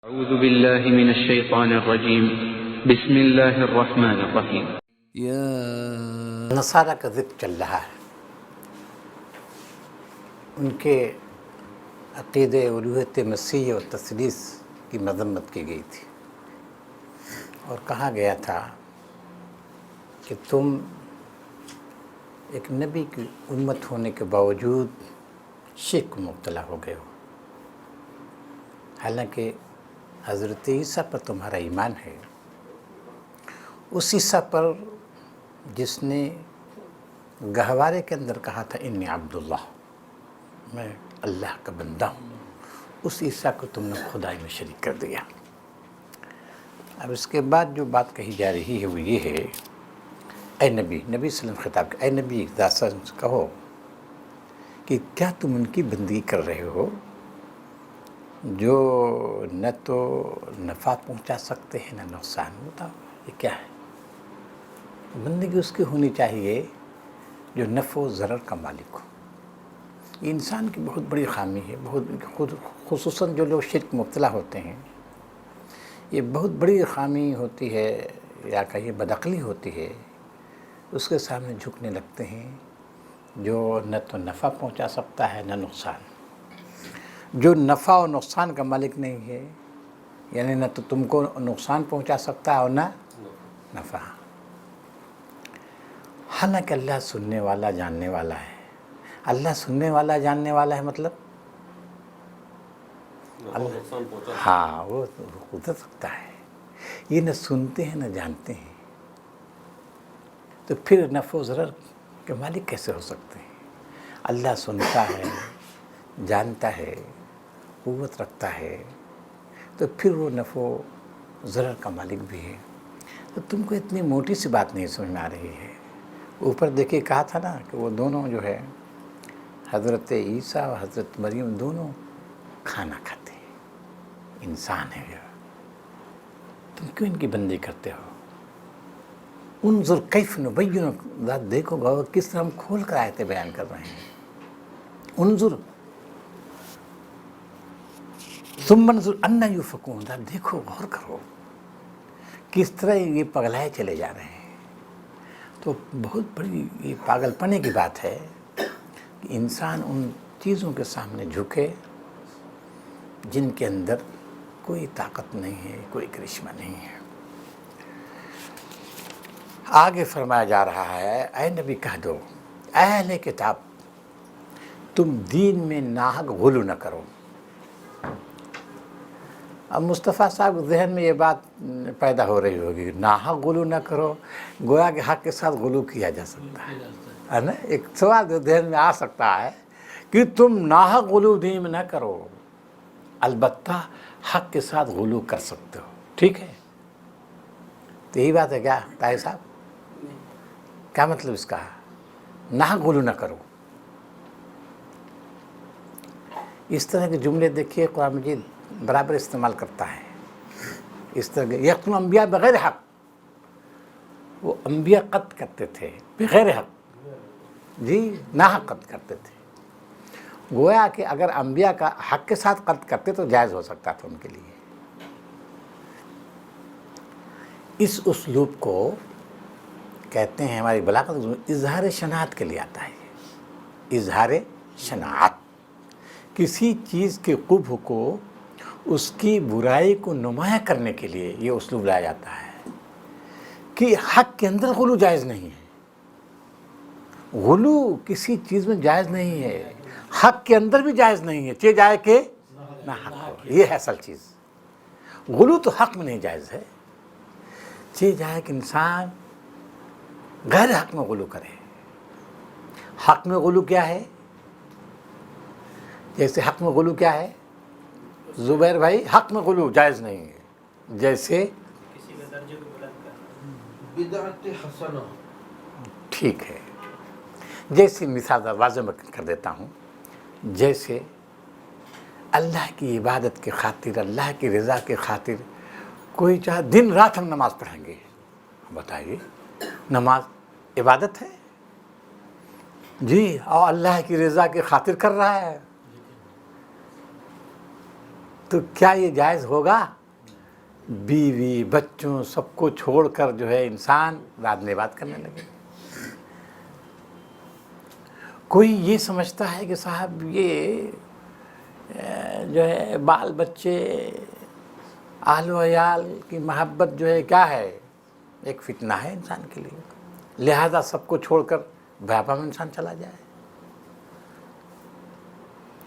أعوذ بالله من الشيطان الرجيم بسم الله الرحمن الرحيم نصارہ کا ذکر چل رہا ہے، ان کے عقیدہ الوہیت مسیح اور تثلیث کی مذمت کی گئی تھی اور کہا گیا تھا کہ تم ایک نبی کی امت ہونے کے باوجود شرک میں مبتلا ہو گئے ہو، حالانکہ حضرت عیسیٰ پر تمہارا ایمان ہے، اس عیسیٰ پر جس نے گہوارے کے اندر کہا تھا انی عبداللہ، میں اللہ کا بندہ ہوں، اس عیسیٰ کو تم نے خدائی میں شریک کر دیا۔ اب اس کے بعد جو بات کہی جا رہی ہے وہ یہ ہے، اے نبی صلی اللہ علیہ وسلم خطاب کہ اے نبی ذات کہو کہ کیا تم ان کی بندگی کر رہے ہو جو نہ تو نفع پہنچا سکتے ہیں نہ نقصان؟ بتاؤ یہ کیا ہے؟ بندگی اس کی ہونی چاہیے جو نفع و ضرر کا مالک ہو۔ یہ انسان کی بہت بڑی خامی ہے، خصوصاً جو لوگ شرک مبتلا ہوتے ہیں، یہ بہت بڑی خامی ہوتی ہے یا کہیے بدعقلی ہوتی ہے، اس کے سامنے جھکنے لگتے ہیں جو نہ تو نفع پہنچا سکتا ہے نہ نقصان، جو نفع و نقصان کا مالک نہیں ہے، یعنی نہ تو تم کو نقصان پہنچا سکتا ہے اور نہ نفع۔ حالانکہ اللہ سننے والا جاننے والا ہے۔ اللہ سننے والا جاننے والا ہے مطلب ہاں وہ قدرت سکتا ہے، یہ نہ سنتے ہیں نہ جانتے ہیں، تو پھر نفع و ضرر کے مالک کیسے ہو سکتے ہیں؟ اللہ سنتا ہے، جانتا ہے، قوت رکھتا ہے، تو پھر وہ نفع و ضرر کا مالک بھی ہے۔ تو تم کو اتنی موٹی سی بات نہیں سمجھ میں آ رہی ہے۔ اوپر دیکھیے کہا تھا نا کہ وہ دونوں جو ہے حضرت عیسیٰ اور حضرت مریم دونوں کھانا کھاتے ہیں، انسان ہے۔ تم کیوں ان کی بندی کرتے ہو؟ انظر کیف نبین، ذات دیکھو گا کس طرح ہم کھول کر آیتیں بیان کر رہے ہیں۔ انظر ثم انظر انا یؤفکون، ذات دیکھو غور کرو کس طرح یہ پگلائے چلے جا رہے ہیں۔ تو بہت بڑی یہ پاگل پنے کی بات ہے کہ انسان ان چیزوں کے سامنے جھکے جن کے اندر کوئی طاقت نہیں ہے، کوئی کرشمہ نہیں ہے۔ آگے فرمایا جا رہا ہے اے نبی کہہ دو، اے اہل کتاب تم دین میں ناحق غلو نہ کرو۔ اب مصطفیٰ صاحب کے ذہن میں یہ بات پیدا ہو رہی ہوگی، ناحق غلو نہ کرو، گویا کہ حق کے ساتھ غلو کیا جا سکتا ہے نا؟ ایک سوال جو ذہن میں آ سکتا ہے کہ تم ناحق غلو دین میں نہ کرو، البتہ حق کے ساتھ غلو کر سکتے ہو، ٹھیک ہے؟ تو یہی بات ہے کیا طاہر صاحب؟ کیا مطلب اس کا؟ ناحق غلو نہ کرو۔ اس طرح کے جملے دیکھیے قرآن مجید برابر استعمال کرتا ہے، اس طرح کے یقتلون انبیاء بغیر حق، وہ انبیاء قتل کرتے تھے بغیر حق، جی ناحق قتل کرتے تھے۔ گویا کہ اگر انبیاء کا حق کے ساتھ قتل کرتے تو جائز ہو سکتا تھا ان کے لیے۔ اس اسلوب کو کہتے ہیں ہماری بلاغت اظہار شناعت کے لیے آتا ہے۔ اظہار شناعت، کسی چیز کے قبح کو، اس کی برائی کو نمایاں کرنے کے لیے یہ اسلوب لایا جاتا ہے کہ حق کے اندر غلو جائز نہیں ہے۔ غلو کسی چیز میں جائز نہیں ہے، حق کے اندر بھی جائز نہیں ہے، چاہے جائے کہ نہ حق ہو، یہ ہے اصل چیز۔ غلو تو حق میں نہیں جائز ہے، چاہے جائے کہ انسان غیر حق میں غلو کرے۔ حق میں غلو کیا ہے؟ جیسے حق میں غلو کیا ہے زبیر بھائی؟ حق میں غلو جائز نہیں ہے، جیسے کسی کے درجے کو بلند کرنا، بدعت حسنہ، ٹھیک ہے۔ جیسے مثال واضح کر دیتا ہوں، جیسے اللہ کی عبادت کی خاطر، اللہ کی رضا کی خاطر کوئی چاہے دن رات ہم نماز پڑھیں گے، بتائیے نماز عبادت ہے جی، اور اللہ کی رضا کی خاطر کر رہا ہے، تو کیا یہ جائز ہوگا؟ بیوی بچوں سب کو چھوڑ کر جو ہے انسان رات میں بات کرنے لگے؟ کوئی یہ سمجھتا ہے کہ صاحب یہ جو ہے بال بچے اہل و عیال کی محبت جو ہے کیا ہے، ایک فتنہ ہے انسان کے لیے، لہذا سب کو چھوڑ کر بیاباں میں انسان چلا جائے،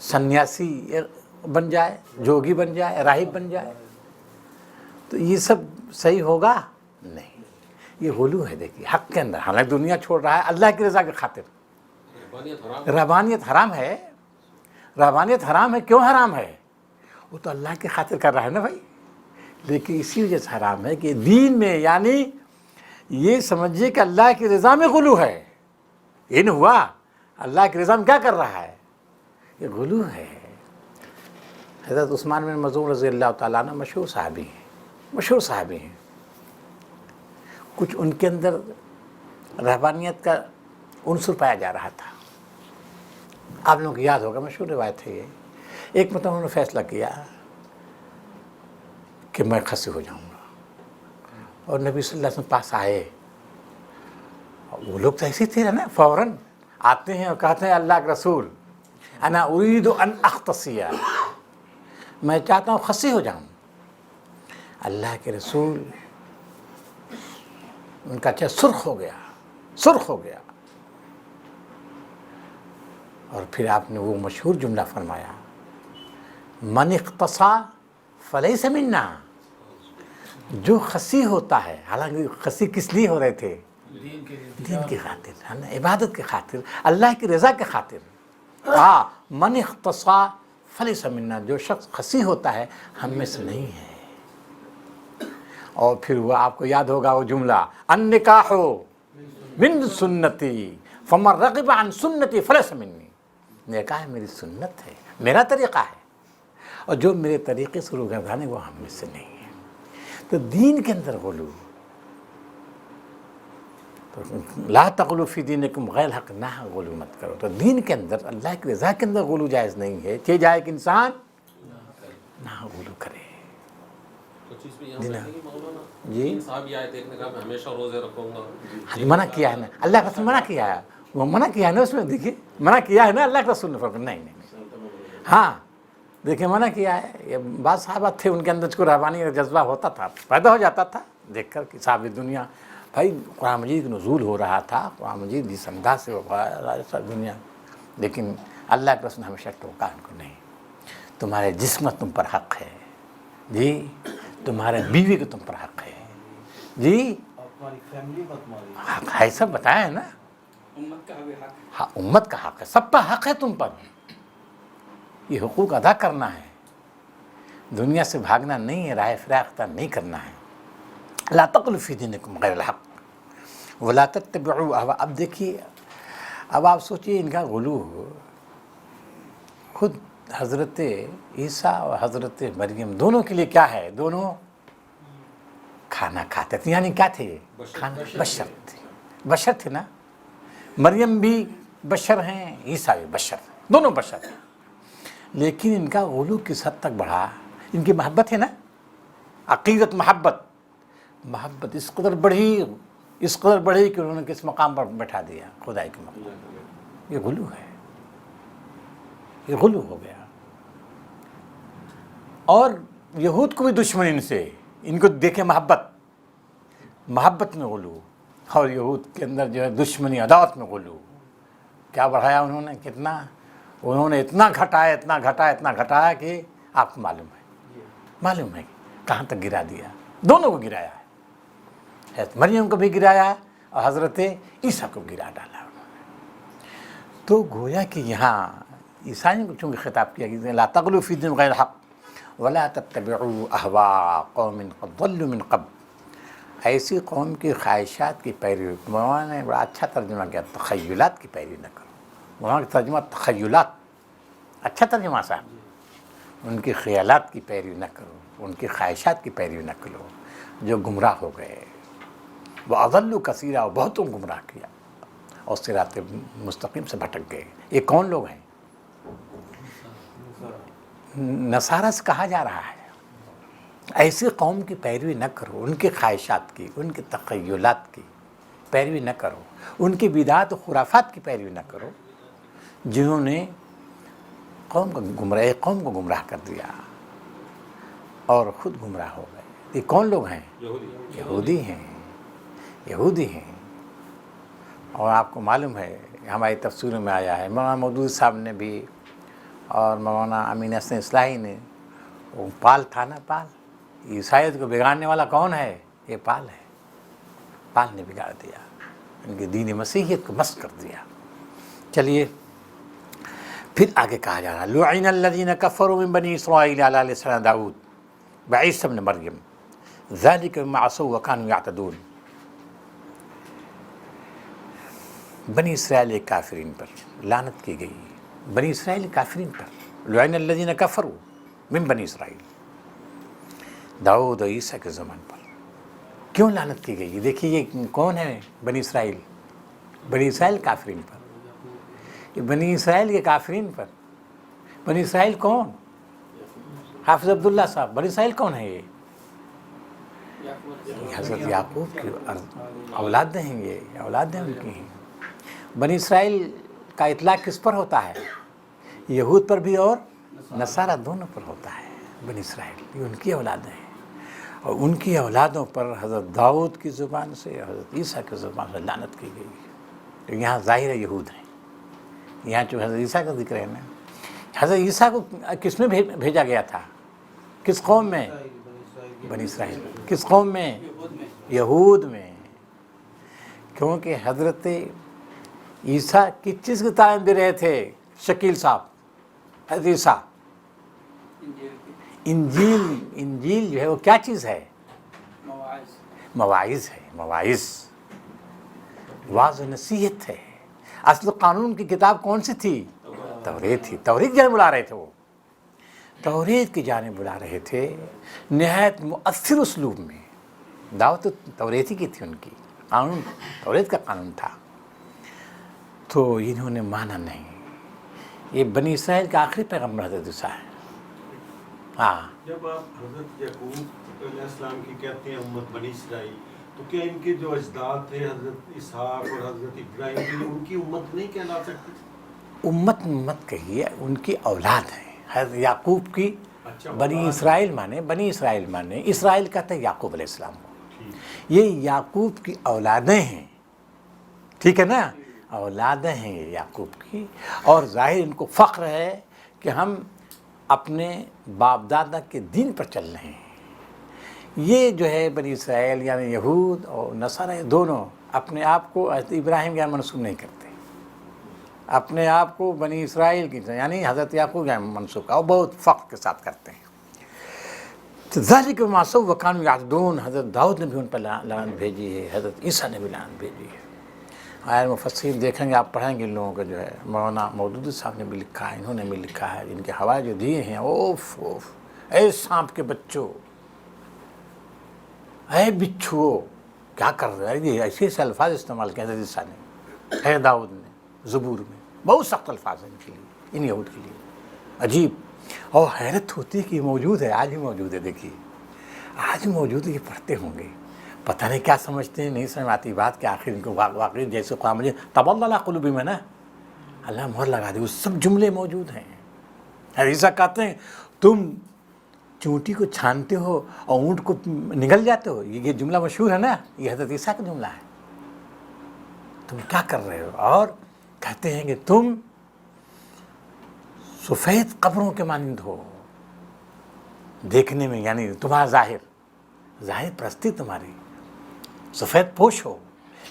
سنیاسی بن جائے، جوگی بن جائے، راہب بن جائے، تو یہ سب صحیح ہوگا؟ نہیں، یہ غلو ہے۔ دیکھیے حق کے اندر حالانکہ دنیا چھوڑ رہا ہے اللہ کی رضا کی خاطر۔ رحبانیت حرام ہے، رحبانیت حرام ہے۔ کیوں حرام ہے؟ وہ تو اللہ کی خاطر کر رہا ہے نا بھائی، لیکن اسی وجہ سے حرام ہے کہ دین میں یعنی یہ سمجھیے کہ اللہ کی رضا میں غلو ہے، یہ نہیں ہوا اللہ کی رضا میں کیا کر رہا ہے، یہ غلو ہے۔ حضرت عثمان بن مظعون رضی اللہ تعالیٰ عنہ مشہور صحابی ہیں، مشہور صحابی ہیں، کچھ ان کے اندر رہبانیت کا عنصر پایا جا رہا تھا۔ آپ لوگوں کو یاد ہوگا، مشہور روایت ہے یہ۔ ایک مرتبہ انہوں نے فیصلہ کیا کہ میں خسی ہو جاؤں گا، اور نبی صلی اللہ علیہ وسلم پاس آئے، وہ لوگ تو ایسے تھے نا، فوراً آتے ہیں اور کہتے ہیں اللہ کے رسول انا اريد ان اختصی، میں چاہتا ہوں خسی ہو جاؤں۔ اللہ کے رسول ان کا چہرہ سرخ ہو گیا، سرخ ہو گیا، اور پھر آپ نے وہ مشہور جملہ فرمایا، من اختصا فلیس منا، جو خسی ہوتا ہے، حالانکہ خسی کس لیے ہو رہے تھے؟ دین کی خاطر، عبادت کی خاطر، اللہ کی رضا کی خاطر۔ من اختصا فلیس منا، جو شخص خسی ہوتا ہے ہم میں سے نہیں ہے۔ اور پھر وہ آپ کو یاد ہوگا وہ جملہ، النکاح من سنتی فمن رغب عن سنتی فلیس منی، نکاح میری سنت ہے، میرا طریقہ ہے، اور جو میرے طریقے سے روگردان وہ ہم میں سے نہیں ہے۔ تو دین کے اندر غلو، تو لا تغلو فی دینکم غیر الحق، نہ غلو مت کرو۔ تو دین کے اندر اللہ کی رضا کے اندر غلو جائز نہیں ہے، کہ جائے کہ انسان نہ غلو کرے۔ جی ہمیشہ روزے رکھوں گا، منع کیا ہے نا اللہ کا رسول، منع کیا ہے، وہ منع کیا ہے نا، اس میں دیکھیے منع کیا ہے نا اللہ کے رسول نے، فرق نہیں نہیں، ہاں دیکھیں منع کیا ہے۔ یہ بعض صحابہ تھے ان کے اندر کو رحبانی کا جذبہ ہوتا تھا، پیدا ہو جاتا تھا دیکھ کر کہ صاحب دنیا بھائی قرآن مجید نزول ہو رہا تھا، قرآن مجید جس انداز سے دنیا، لیکن اللہ کے رسول نے ہمیشہ ٹوکا ان کو، نہیں تمہارے جسم تم پر حق ہے، جی تمہارے بیوی کو تم پر حق ہے، جی تمہاری فیملی کا تمہاری حق ہے، سب بتایا ہے نا، امت کا بھی حق، ہاں امت کا حق ہے، سب کا حق ہے تم پر، یہ حقوق ادا کرنا ہے، دنیا سے بھاگنا نہیں ہے، راہ فراق اختیار نہیں کرنا ہے۔ لا تغلوا فی دینکم غیر الحق ولا تتبعوا اہواء۔ اب دیکھیے، اب آپ سوچئے ان کا غلو، خود حضرت عیسیٰ اور حضرت مریم دونوں کے لیے کیا ہے؟ دونوں کھانا کھاتے تھے، یعنی کیا تھے؟ کھانا، بشر تھے، بشر تھے نا، مریم بھی بشر ہیں، عیسیٰ بھی بشر ہیں، دونوں بشر ہیں، لیکن ان کا غلو کس حد تک بڑھا؟ ان کی محبت ہے نا، عقیدت محبت اس قدر بڑھی کہ انہوں نے کس مقام پر بیٹھا دیا؟ خدائی کے مقام۔ یہ غلو ہے، یہ غلو ہو گیا۔ اور یہود کو بھی دشمن ان سے، ان کو دیکھیں محبت میں غلو، اور یہود کے اندر جو ہے دشمنی عداوت میں غلو۔ کیا بڑھایا انہوں نے؟ کتنا انہوں نے اتنا گھٹایا کہ آپ کو معلوم ہے کہاں تک گرا دیا، دونوں کو گرایا ہے، حضرت مریم کو بھی گرایا ہے اور حضرت عیسیٰ کو گرا ڈالا انہوں نے۔ تو گویا کہ یہاں عیسائیوں کو چونکہ خطاب کیا گیا، لا تغلوا فی الدین غیر الحق ولا تتبعوا اہواء قوم قد ضلوا من قبل، ایسی قوم کی خواہشات کی پیروی، مولانا نے بڑا اچھا ترجمہ کیا، تخیلات کی پیروی نہ کرو، مولانا کا ترجمہ تخیلات، اچھا ترجمہ صاحب، ان کی خیالات کی پیروی نہ کرو، ان کی خواہشات کی پیروی نہ کرو، جو گمراہ ہو گئے، وہ اضلوا کثیرا، اور بہتوں گمراہ کیا اور صراط مستقیم سے بھٹک گئے۔ یہ کون لوگ ہیں؟ نصارہ سے کہا جا رہا ہے ایسی قوم کی پیروی نہ کرو، ان کی خواہشات کی، ان کے تخیلات کی پیروی نہ کرو، ان کی بدعات و خرافات کی پیروی نہ کرو، جنہوں نے قوم کو گمراہ کر دیا اور خود گمراہ ہو گئے۔ یہ کون لوگ ہیں؟ یہودی ہیں۔ اور آپ کو معلوم ہے ہماری تفسیروں میں آیا ہے، مولانا مودودی صاحب نے بھی اور مولانا امین حسن اصلاحی نے، وہ پال تھا نا، پال، عیسائیت کو بگاڑنے والا کون ہے؟ یہ پال ہے۔ پال نے بگاڑ دیا، ان کی دین مسیحیت کو مسخ کر دیا۔ چلیے پھر آگے کہا جا رہا لعن الذین کفروا من بنی اسرائیل علی لسان داؤد وعیسی ابن مریم ذلک بما عصوا وکانوا یعتدون۔ بنی اسرائیل کافرین پر لعنت کی گئی، بنی اسرائیل کافرین پر، لعن الذین کفروا من بنی اسرائیل، داؤد و عیسیٰ کے زمان پر کیوں لعنت کی گئی؟ دیکھیے یہ کون ہے؟ بنی اسرائیل، بنی اسرائیل کافرین پر، یہ بنی اسرائیل کے کافرین پر۔ بنی اسرائیل کون؟ حافظ عبداللہ صاحب، بنی اسرائیل کون ہے؟ یہ حضرت یعقوب کی اولاد ہیں، یہ اولاد ہیں ان کی ہیں۔ بنی اسرائیل کا اطلاق کس پر ہوتا ہے؟ یہود پر بھی اور نصارہ دونوں پر ہوتا ہے۔ بنی اسرائیل یہ ان کی اولاد ہیں، اور ان کی اولادوں پر حضرت داؤد کی زبان سے، حضرت عیسیٰ کی زبان سے لعنت کی گئی۔ تو یہاں ظاہر یہود ہیں، یہاں جو حضرت عیسیٰ کا ذکر ہے نا، حضرت عیسیٰ کو کس میں بھیجا گیا تھا؟ کس قوم میں؟ بنی اسرائیل۔ کس قوم میں؟ یہود میں۔ کیونکہ حضرت عیسیٰ کس چیز کی تعلیم دے رہے تھے شکیل صاحب؟ حضرت عیسیٰ انجیل جو ہے وہ کیا چیز ہے؟ مواعظ ہے، مواعظ، واعظ و نصیحت ہے۔ اصل قانون کی کتاب کون سی تھی؟ توریت تھی۔ توریت کی جانب بلا رہے تھے، وہ توریت کی جانب بلا رہے تھے نہایت مؤثر اسلوب میں۔ دعوت تو توریتی کی تھی، ان کی قانون توریت کا قانون تھا، تو انہوں نے مانا نہیں۔ یہ بنی اسرائیل کا آخری پیغمبر حضرت عیسیٰ ہے۔ ہاں، جب آپ حضرت یعقوب علیہ السلام کی کہتے ہیں امت بنی اسرائیل، تو کیا ان کے جو اجداد تھے حضرت اسحاق اور حضرت ابراہیم کی، ان کی امت نہیں کہلا سکتی؟ امت مت کہیے، ان کی اولاد ہیں۔ حضرت یعقوب کی بنی اسرائیل مانے، بنی اسرائیل مانے، اسرائیل کہتے ہیں یعقوب علیہ السلام کو۔ یہ یعقوب کی اولادیں ہیں، ٹھیک ہے نا، اولادیں ہیں یہ یعقوب کی، اور ظاہر ان کو فخر ہے کہ ہم اپنے باپ دادا کے دین پر چل رہے ہیں۔ یہ جو ہے بنی اسرائیل یعنی یہود اور نصارہ دونوں اپنے آپ کو حضرت ابراہیم یا منسوب نہیں کرتے، اپنے آپ کو بنی اسرائیل کی یعنی حضرت یعقوب یا منسوب اور بہت فخر کے ساتھ کرتے ہیں۔ ذالک بما عصوا وکانوا یعتدون، حضرت داؤد نے بھی ان پر لعنت بھیجی ہے، حضرت عیسیٰ نے بھی لعنت بھیجی ہے۔ آئے مفسرین دیکھیں گے، آپ پڑھیں گے ان لوگوں کا جو ہے، مولانا مودودی صاحب نے بھی لکھا ہے، انہوں نے بھی لکھا ہے، جن کے حوالے جو دیے ہیں، اوف اوف، اے سانپ کے بچوں، اے بچھو، کیا کر رہے ہیں؟ ایسے ایسے الفاظ استعمال کیے حضرت عیسیٰ نے، اے داؤد نے، زبور میں بہت سخت الفاظ ہیں ان کے لیے، ان یہود کے لیے، عجیب۔ اور حیرت ہوتی ہے کہ یہ موجود ہے، آج بھی موجود ہے۔ دیکھیے آج بھی موجود ہے، یہ پڑھتے ہوں گے، پتہ نہیں کیا سمجھتے ہیں، نہیں سمجھ آتی بات کہ آخر ان کو واقعی جیسے قرآن مجید طبع علی قلوبہم ہے نا، اللہ مہر لگا دے، وہ سب جملے موجود ہیں۔ عیسیٰ کہتے ہیں تم چونٹی کو چھانتے ہو اور اونٹ کو نگل جاتے ہو، یہ جملہ مشہور ہے نا، یہ حضرت عیسیٰ کا جملہ ہے۔ تم کیا کر رہے ہو؟ اور کہتے ہیں کہ تم سفید قبروں کے مانند ہو دیکھنے میں، یعنی تمہارا ظاہر پرستی تمہاری، سفید پوش ہو،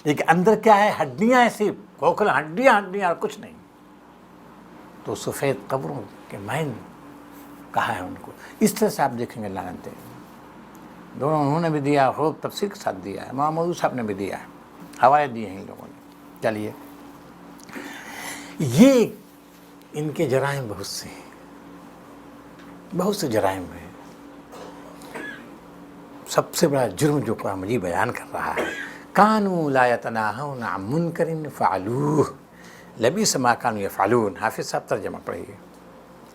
لیکن اندر کیا ہے؟ ہڈیاں ہیں، صرف کھوکھلا ہڈیاں اور کچھ نہیں۔ تو سفید قبروں کے مائن کہا ہے ان کو۔ اس طرح سے آپ دیکھیں گے لعنتیں دونوں انہوں نے بھی دیا، خوب تفسیر کے ساتھ دیا ہے، محمود صاحب نے بھی دیا ہے، حوالے دیے ہیں ان لوگوں نے۔ چلیے، یہ ان کے جرائم بہت سے ہیں، بہت سے جرائم ہیں۔ سب سے بڑا جرم جو قرآن مجید بیان کر رہا ہے، کانوا لا یتناہون عن منکر فعلوہ لبئس ما کانوا یفعلون۔ حافظ صاحب ترجمہ پڑھیے۔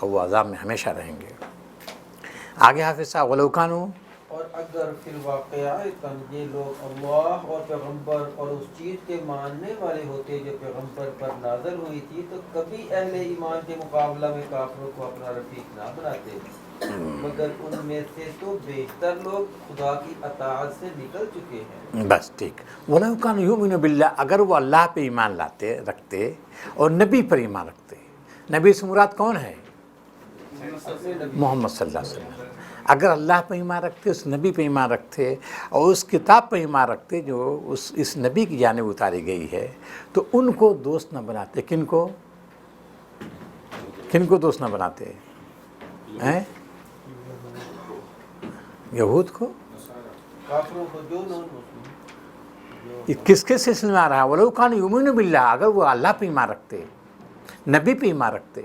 اور وہ عذاب میں ہمیشہ رہیں گے۔ آگے حافظ صاحب وَلَوْ كَانُوا، اور اگر فی الواقعہ یہ لوگ اللہ اور پیغمبر اور اس چیز کے ماننے والے ہوتے جو پیغمبر پر نازل ہوئی تھی تو کبھی اہل ایمان کے مقابلہ میں کافروں کو اپنا رفیق نہ بناتے، مگر ان میں سے تو بیشتر لوگ خدا کی اطاعت سے نکل چکے ہیں۔ بس ٹھیک، وَلَوْ كَانُوا يُؤْمِنُونَ بِاللَّهِ، اگر وہ اللہ پہ ایمان رکھتے اور نبی پر ایمان رکھتے۔ نبی سے مراد کون ہے؟ محمد صلی اللہ علیہ وسلم۔ اگر اللہ پہ ایمان رکھتے، اس نبی پہ ایمان رکھتے اور اس کتاب پہ ایمان رکھتے جو اس نبی کی جانب اتاری گئی ہے، تو ان کو دوست نہ بناتے۔ کن کو دوست نہ بناتے ہیں؟ یہود کو؟ کافروں کو جو نون مسلم یہ کس کے سلسلے میں آ رہا ہے؟ وَلَوْ كَانُوا يُؤْمِنُونَ بِاللَّهِ، اگر وہ اللہ پہ ایمان رکھتے، نبی پہ ایمان رکھتے،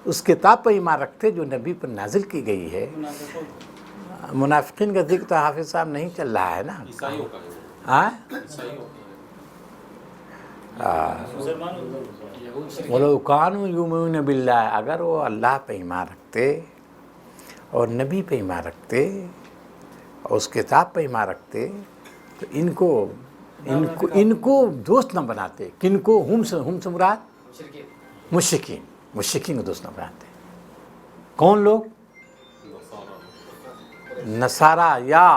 اس کتاب پر ایمان رکھتے جو نبی پر نازل کی گئی ہے۔ منافقین کا ذکر تو حافظ صاحب نہیں چل رہا ہے نا؟ عیسائیوں کا ہے، ہاں، عیسائیوں وَلَوْ كَانُوا يُؤْمِنُونَ بِاللَّهِ، اگر وہ اللہ پہ ایمان رکھتے اور نبی پہ ایمان رکھتے اور اس کتاب پہ ایمان رکھتے تو ان کو دوست نہ بناتے۔ کن کو؟ ہم سے مراد مشرکین کو دوست نہ بناتے۔ کون لوگ؟ نصارہ یا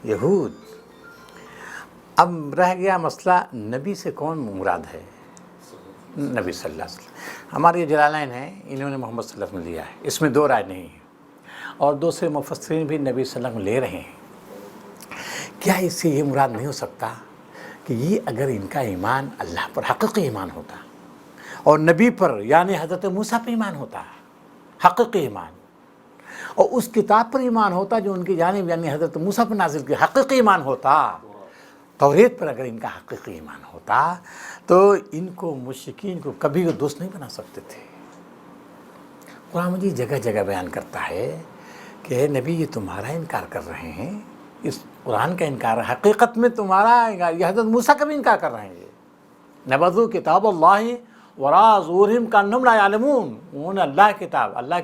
یہود۔ اب رہ گیا مسئلہ نبی سے کون مراد ہے؟ نبی صلی اللہ علیہ وسلم۔ ہمارے یہ جلالین ہیں، انہوں نے محمد صلی اللہ علیہ وسلم لیا ہے، اس میں دو رائے نہیں ہے، اور دوسرے مفسرین بھی نبی صلی اللہ علیہ وسلم لے رہے ہیں۔ کیا اس سے یہ مراد نہیں ہو سکتا کہ یہ اگر ان کا ایمان اللہ پر حقیقی ایمان ہوتا اور نبی پر یعنی حضرت موسیٰ پر ایمان ہوتا، حقیقی ایمان، اور اس کتاب پر ایمان ہوتا جو ان کی جانب یعنی حضرت موسیٰ پر نازل کی حقیقی ایمان ہوتا، توریت پر اگر ان کا حقیقی ایمان ہوتا تو ان کو مشرکین کو کبھی وہ دوست نہیں بنا سکتے تھے۔ قرآن مجید جگہ جگہ بیان کرتا ہے کہ نبی یہ تمہارا انکار کر رہے ہیں، اس قرآن کا انکار، حقیقت میں تمہارا انکار، یہ حضرت موسیٰ کا بھی انکار کر رہے ہیں۔ یہ نبذوا کتاب اللہ وراء ظہورہم کأنہم لا یعلمون، انہوں نے اللہ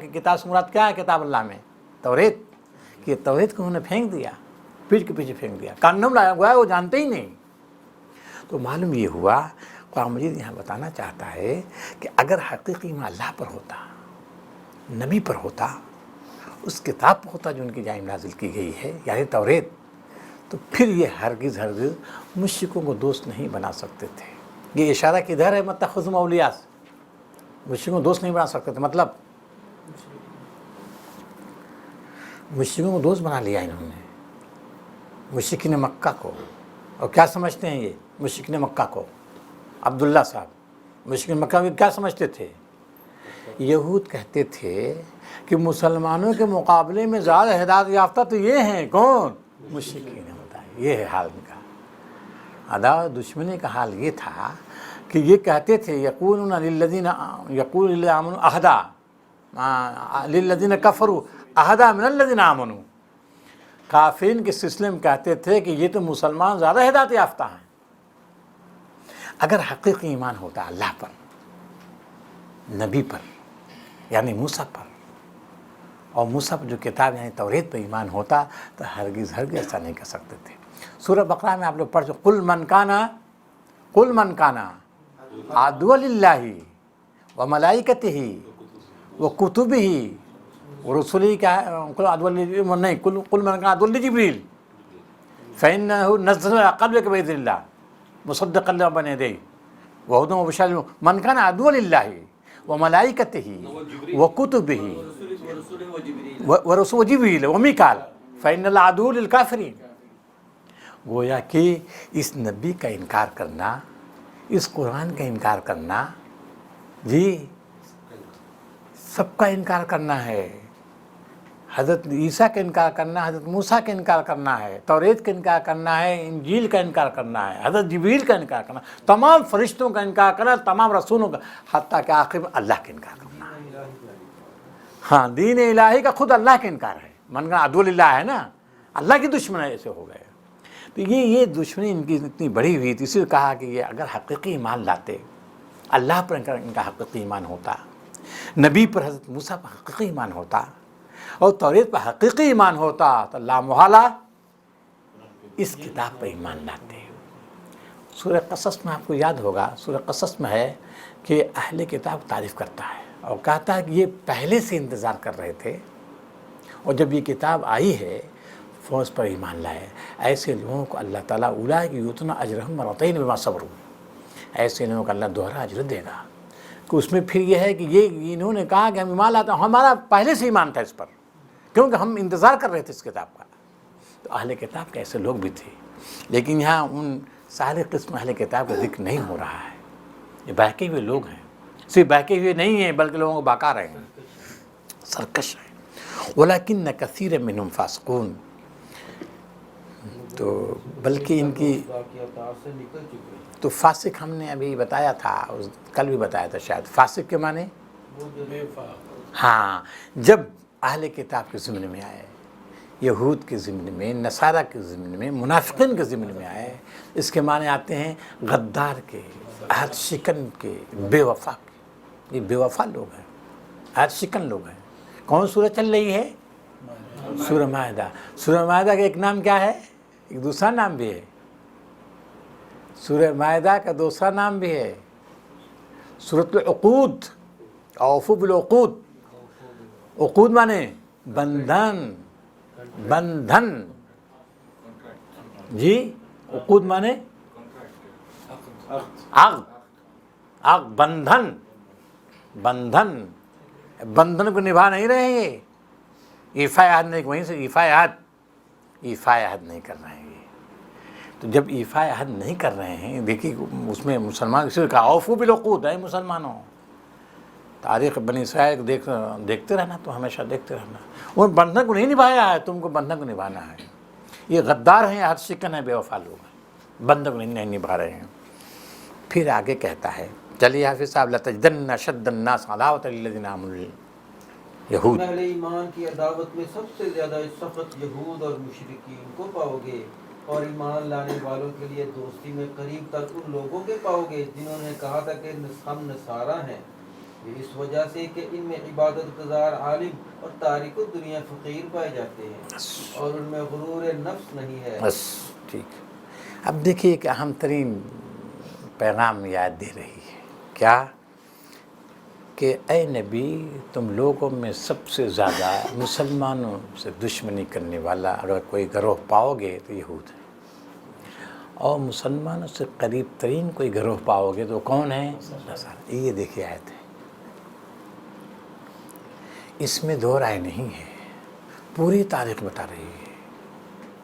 کی کتاب سے مراد کیا ہے؟ کتاب اللہ میں توریت، کہ توریت کو انہوں نے پھینک دیا، پیٹھ کے پیچھے پھینک دیا، کأنہم لا گویا وہ جانتے ہی نہیں۔ تو معلوم یہ ہوا قرآن مجید یہاں بتانا چاہتا ہے کہ اگر حقیقی ایمان اللہ پر ہوتا، نبی پر ہوتا، اس کتاب پر ہوتا جو ان کی جانب نازل کی گئی ہے یعنی توریت، تو پھر یہ ہرگز مشرکوں کو دوست نہیں بنا سکتے تھے۔ یہ اشارہ کدھر ہے؟ متخذہم اولیاء، مشرکوں کو دوست نہیں بنا سکتے تھے، مطلب مشرکوں کو دوست بنا لیا انہوں نے، مشرکین مکہ کو۔ اور کیا سمجھتے ہیں یہ مشرکین مکہ کو؟ عبداللہ صاحب، مشرکین مکہ کو کیا سمجھتے تھے؟ یہود کہتے تھے کہ مسلمانوں کے مقابلے میں زیادہ ہدایت یافتہ تو یہ ہیں، کون؟ مشرکین ہوتا ہے۔ یہ ہے حال ان کا، عداوت دشمنی کا حال یہ تھا کہ یہ کہتے تھے یقولون للذین آمنوا اہدا للذین کفروا اہدا من الذین آمنوا، کافرین کے سلسلے میں کہتے تھے کہ یہ تو مسلمان زیادہ ہدایت یافتہ ہیں۔ اگر حقیقی ایمان ہوتا اللہ پر، نبی پر یعنی موسیٰ پر، اور موسیٰ پر جو کتاب یعنی توریت پر ایمان ہوتا تو ہرگز ایسا نہیں کر سکتے تھے۔ سورہ بقرہ میں آپ لوگ پڑھ قل من کان عدوا للہ وملائکتہ وکتبہ ورسلہ، قل من کان عدوا لجبریل فإنہ نزل علی قلبک بإذن اللہ مصدقا لما بین یدیہ وہدی وبشریٰ، من کان عدوا للہ وملائکتہ وکتبہ ورسلہ وجبریل ومیکال فإن اللہ عدو للکافرین۔ گویا کہ اس نبی کا انکار کرنا، اس قرآن کا انکار کرنا، جی سب کا انکار کرنا ہے۔ حضرت عیسیٰ کا انکار کرنا، حضرت موسیٰ کا انکار کرنا ہے، توریت کا انکار کرنا ہے، انجیل کا انکار کرنا ہے، حضرت جبریل کا انکار کرنا، تمام فرشتوں کا انکار کرنا، تمام رسولوں کا، حتیٰ کہ آخر میں اللہ کا انکار کرنا ہے۔ ہاں، دین الہی کا خود اللہ کا انکار ہے۔ من کا عدو للہ ہے نا، اللہ کی دشمن ایسے ہو گئے۔ تو یہ دشمنی ان کی اتنی بڑی ہوئی تھی، اسی لیے کہا کہ یہ اگر حقیقی ایمان لاتے اللہ پر ان کا حقیقی ایمان ہوتا، نبی پر حضرت موسیٰ پر حقیقی ایمان ہوتا اور توریت پر حقیقی ایمان ہوتا تو لامحالہ اس کتاب پر ایمان لاتے۔ سورہ قصص میں آپ کو یاد ہوگا، سورہ قصص میں ہے کہ اہل کتاب تعریف کرتا ہے اور کہتا ہے کہ یہ پہلے سے انتظار کر رہے تھے اور جب یہ کتاب آئی ہے فوج پر ایمان لائے۔ ایسے لوگوں کو اللہ تعالیٰ اولئک یؤتون اجرہم مرتین بما صبروا، ایسے لوگوں کو اللہ دوہرا اجر دے گا۔ کہ اس میں پھر یہ ہے کہ یہ انہوں نے کہا کہ ہم ایمان لاتے ہیں، ہمارا پہلے سے ایمان تھا اس پر، کیونکہ ہم انتظار کر رہے تھے اس کتاب کا۔ تو اہل کتاب کے ایسے لوگ بھی تھے، لیکن یہاں ان سارے قسم اہل کتاب کا ذکر نہیں ہو رہا ہے۔ یہ بہکے ہوئے لوگ ہیں، صرف بہکے ہوئے نہیں ہیں بلکہ لوگوں کو بہکا رہے ہیں، سرکش ہیں۔ وَلَكِنَّ كَثِيرًا مِّنْهُمْ فَاسِقُونَ، تو بلکہ ان کی سے نکل چکے ہیں۔ تو فاسق ہم نے ابھی بتایا تھا، کل بھی بتایا تھا شاید، فاسق کے معنی وہ جو ہاں جب اہل کتاب کے ضمن میں آئے، یہود کے ضمن میں، نصارہ کے ضمن میں، منافقین کے ضمن میں آئے، اس کے معنی آتے ہیں غدار کے، عہد شکن کے، بے وفا کے۔ یہ بے وفا لوگ ہیں، عہد شکن لوگ ہیں۔ کون سورہ چل رہی ہے؟ سورہ مائدہ۔ سورہ مائدہ کا ایک نام کیا ہے؟ ایک دوسرا نام بھی ہے، سورہ مائدہ کا دوسرا نام بھی ہے سورۃ العقود، اوفوا بالعقود۔ عقود مانے بندھن، بندھن جی، عقود مانے عقد، عقد، بندھن، بندھن، بندھن کو نبھا نہیں رہے ہیں، ایفا عہد نہیں، وہیں سے ایفا عہد، ایفا عہد نہیں کر رہے ہیں۔ تو جب ایفا عہد نہیں کر رہے ہیں، دیکھیے اس میں مسلمان کسی نے کہا اوفوا بالعقود، ہے مسلمانوں، تاریخ بنی اسرائیل دیکھتے رہنا، تو ہمیشہ دیکھتے رہنا، وہ بندھن کو نہیں نبھایا ہے، تم کو بندھن کو نبھانا ہے۔ یہ غدار ہیں، عہد شکن ہیں، بے وفا لوگ ہیں، بندھن کو نہیں نبھا رہے ہیں۔ پھر آگے کہتا ہے، چلیے حافظ صاحب، لَتَجِدَنَّ أَشَدَّ النَّاسِ عَدَاوَةً لِلَّذِينَ آمَنُوا الْيَهُودَ، اہل ایمان کی عداوت میں سب سے زیادہ سخت یہود اور مشرکین کو پاؤ گے، اور ایمان لانے والوں کے لیے دوستی میں قریب تر ان لوگوں کے پاؤ گے جنہوں نے کہا تھا کہ ہم نصارہ ہیں، یہ اس وجہ سے کہ ان میں عبادت گزار عالم اور تارک الدنیا فقیر پائے جاتے ہیں اور ان میں غرور نفس نہیں ہے۔ بس ٹھیک۔ اب دیکھیے ایک اہم ترین پیغام یاد دے رہی ہے، کیا کہ اے نبی، تم لوگوں میں سب سے زیادہ مسلمانوں سے دشمنی کرنے والا اگر کوئی گروہ پاؤ گے تو یہود ہے، اور مسلمانوں سے قریب ترین کوئی گروہ پاؤ گے تو کون ہے؟ نصارہ۔ یہ دیکھیے آیت ہے، اس میں دو رائے نہیں ہے، پوری تاریخ بتا رہی ہے،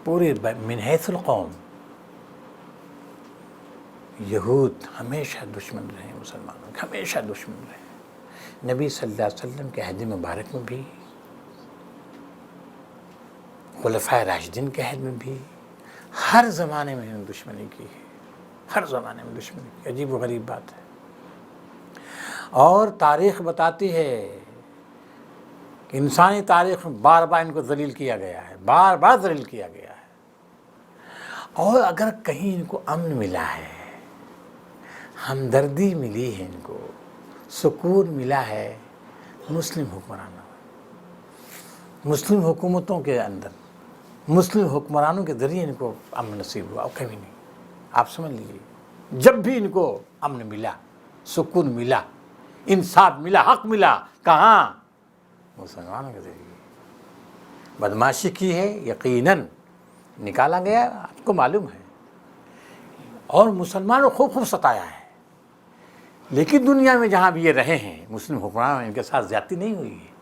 پوری من حیث القوم۔ یہود ہمیشہ دشمن رہے مسلمانوں کے، ہمیشہ دشمن رہے، نبی صلی اللہ علیہ وسلم کے عہد مبارک میں بھی، خلفائے راشدین کے عہد میں بھی، ہر زمانے میں انہوں نے دشمنی کی ہے، ہر زمانے میں دشمنی کی۔ عجیب و غریب بات ہے، اور تاریخ بتاتی ہے کہ انسانی تاریخ میں بار بار ان کو ذلیل کیا گیا ہے، بار بار ذلیل کیا گیا ہے، اور اگر کہیں ان کو امن ملا ہے، ہمدردی ملی ہے، ان کو سکون ملا ہے، مسلم حکمرانوں، مسلم حکومتوں کے اندر، مسلم حکمرانوں کے ذریعے ان کو امن نصیب ہوا، اور کبھی نہیں۔ آپ سمجھ لیجیے، جب بھی ان کو امن ملا، سکون ملا، انصاف ملا، حق ملا، کہاں؟ مسلمانوں کے ذریعے۔ بدماشی کی ہے، یقیناً نکالا گیا، آپ کو معلوم ہے، اور مسلمانوں کو خوب ستایا ہے، لیکن دنیا میں جہاں بھی یہ رہے ہیں مسلم حکمران، ان کے ساتھ زیادتی نہیں ہوئی ہے،